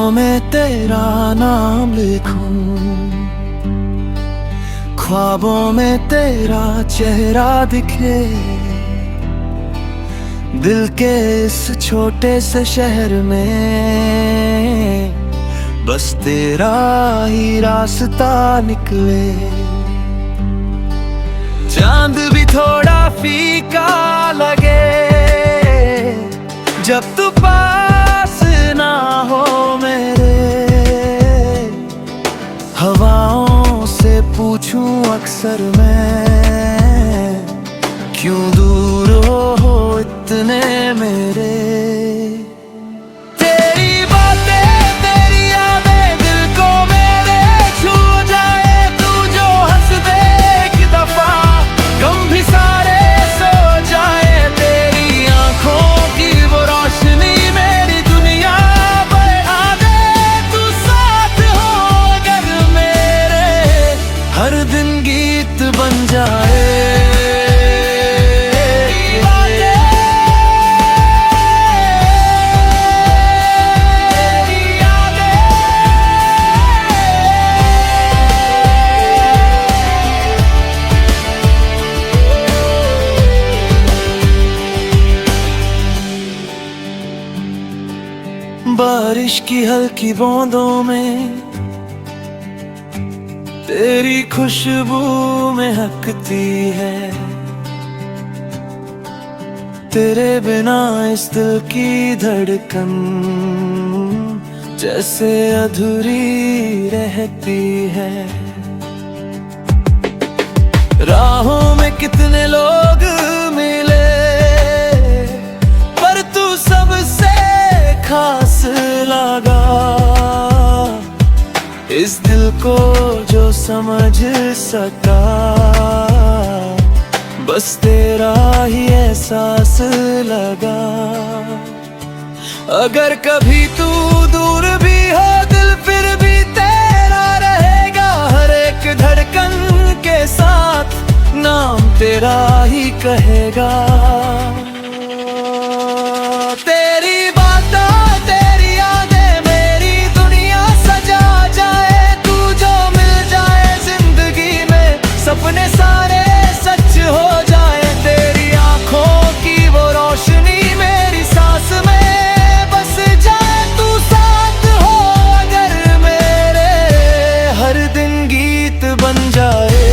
ख्वाबों में तेरा नाम लिखूं, ख्वाबों में तेरा चेहरा दिखे, दिल के इस छोटे से शहर में बस तेरा ही रास्ता निकले। चांद भी थोड़ा फीका लगे जब तू पास ना हो मेरे, हवाओं से पूछूं अक्सर मैं, क्यों दूर हो इतने मेरे। तेरी बातें तेरी यादें दिल को मेरे छू जाए, तू जो हंस दे एक दफा गम भी सारे सो जाए, तेरी आंखों की वो रोशनी मेरी दुनिया बढ़ा दे, तू साथ हो अगर मेरे, हर दिन गीत बन जाए। बारिश की हल्की बूंदों में तेरी खुशबू महकती है, तेरे बिना इस दिल की धड़कन जैसे अधूरी रहती है। राहों में कितने लोग मिले पर तू सबसे खास लगा, इस दिल को जो समझ सका बस तेरा ही एहसास लगा। अगर कभी तू दूर भी हो दिल फिर भी तेरा रहेगा, हर एक धड़कन के साथ नाम तेरा ही कहेगा। तेरी बातें तेरी यादें मेरी दुनिया सजा जाए, तू जो मिल जाए जिंदगी में सपने सारे सच हो जाए, तेरी आंखों की वो रोशनी मेरी सांस में बस जाए, तू साथ हो अगर मेरे, हर दिन गीत बन जाए।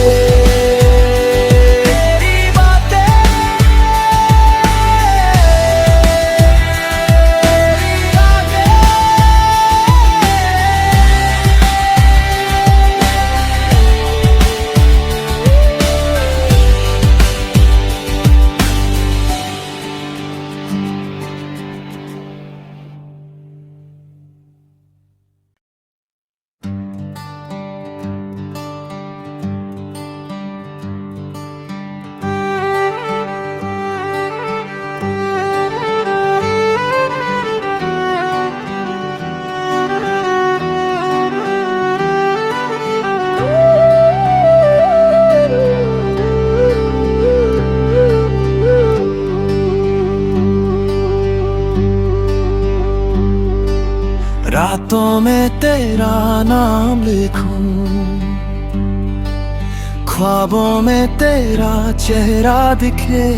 रातों में तेरा नाम लिखूं, ख्वाबों में तेरा चेहरा दिखे,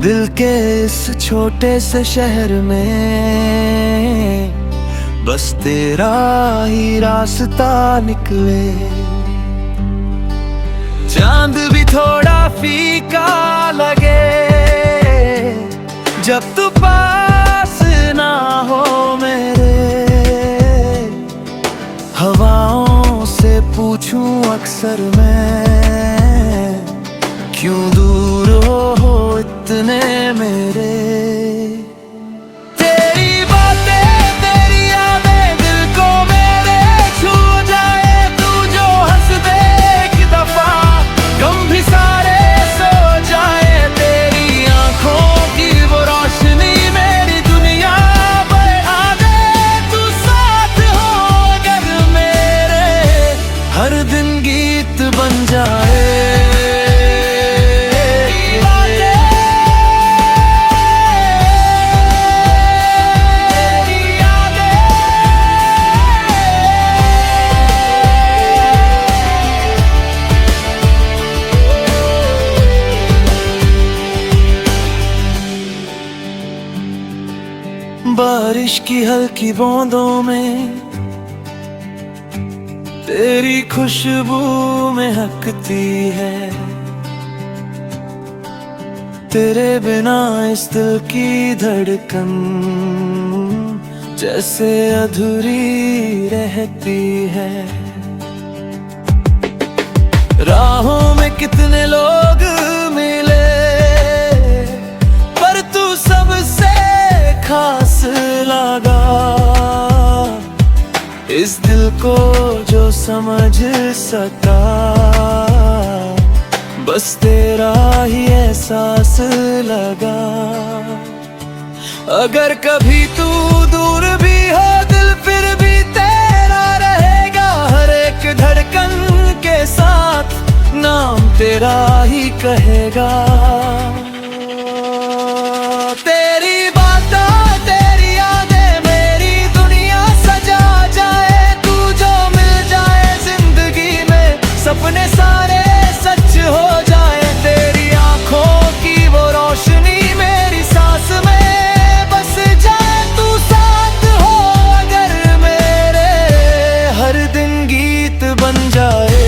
दिल के इस छोटे से शहर में बस तेरा ही रास्ता निकले। चांद भी थोड़ा फीका लगे जब तू पास ना हो मेरे, हवाओं से पूछूं अक्सर मैं, क्यों दूर हो इतने मेरे। तेरी बातें तेरी यादें दिल को मेरे छू जाए, तू जो हंस दे एक दफा गम भी सारे सो जाए, तेरी आंखों की वो रोशनी मेरी दुनिया बढ़ा दे, तू साथ हो अगर मेरे, हर दिन गीत बन जाए। की हल्की बूंदों में तेरी खुशबू महकती है। तेरे बिना इस दिल की धड़कन जैसे अधूरी रहती है। राहों में कितने लोग मिले पर तू सबसे खास लगा। इस दिल को जो समझ सका बस तेरा ही एहसास लगा। अगर कभी तू दूर भी हो दिल फिर भी तेरा रहेगा। हर एक धड़कन के साथ नाम तेरा ही कहेगा। तेरी बातें तेरी यादें मेरी दुनिया सजा जाए। तू जो मिल जाए जिंदगी में सपने सारे सच हो जाए। तेरी आंखों की वो रोशनी मेरी सांस में बस जाए। तू साथ हो अगर मेरे हर दिन गीत बन जाए।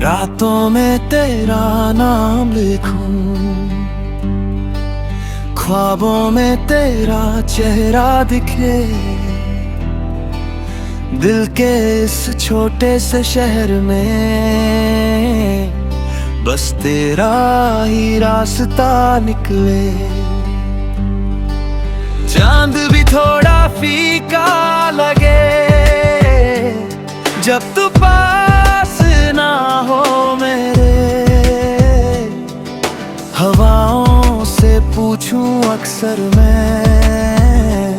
रातों में तेरा नाम लिखूं, ख्वाबों में तेरा चेहरा दिखे। दिल के इस छोटे से शहर में बस तेरा ही रास्ता निकले। चांद भी थोड़ा फीका लगे जब तू पास ना हो मेरे। हवाओं से पूछूं अक्सर मैं,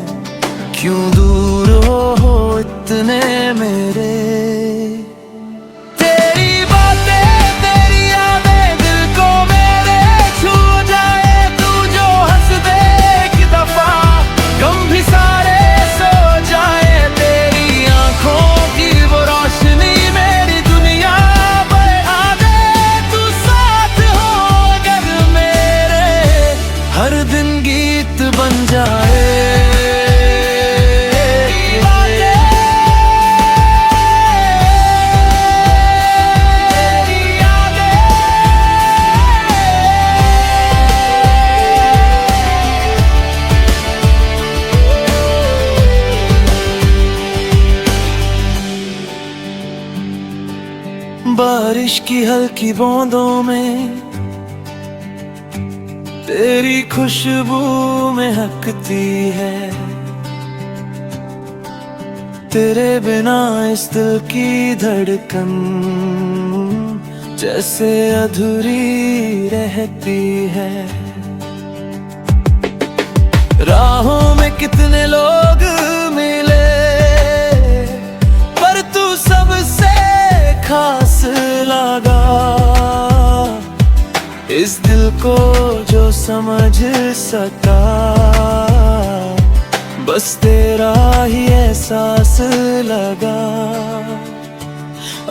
क्यों दूर हो इतने मेरे। तेरी बातें तेरी यादें दिल को मेरे छू जाए। तू जो हंस दे एक दफा गम भी सारे सो जाए। तेरी आंखों की वो रोशनी मेरी दुनिया बढ़ा दे। तू साथ हो अगर मेरे हर दिन गीत बन जाए। बारिश की हल्की बूंदों में तेरी खुशबू महकती है। तेरे बिना इस दिल की धड़कन जैसे अधूरी रहती है। राहों में कितने लोग मिले पर तू सबसे खास लगा। इस दिल को जो समझ सका बस तेरा ही एहसास लगा।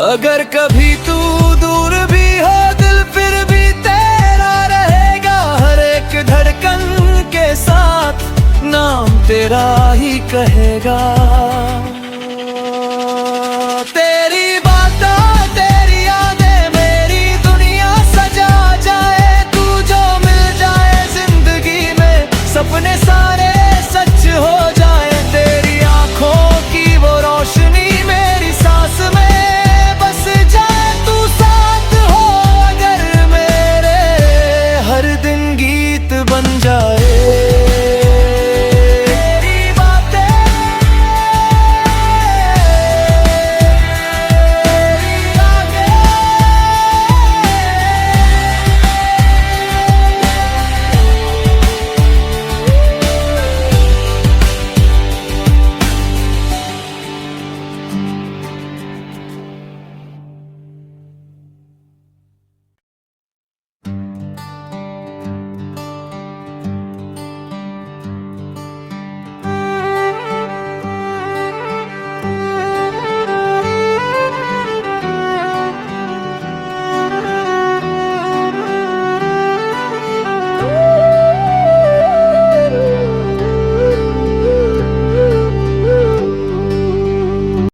अगर कभी तू दूर भी हो दिल फिर भी तेरा रहेगा। हर एक धड़कन के साथ नाम तेरा ही कहेगा।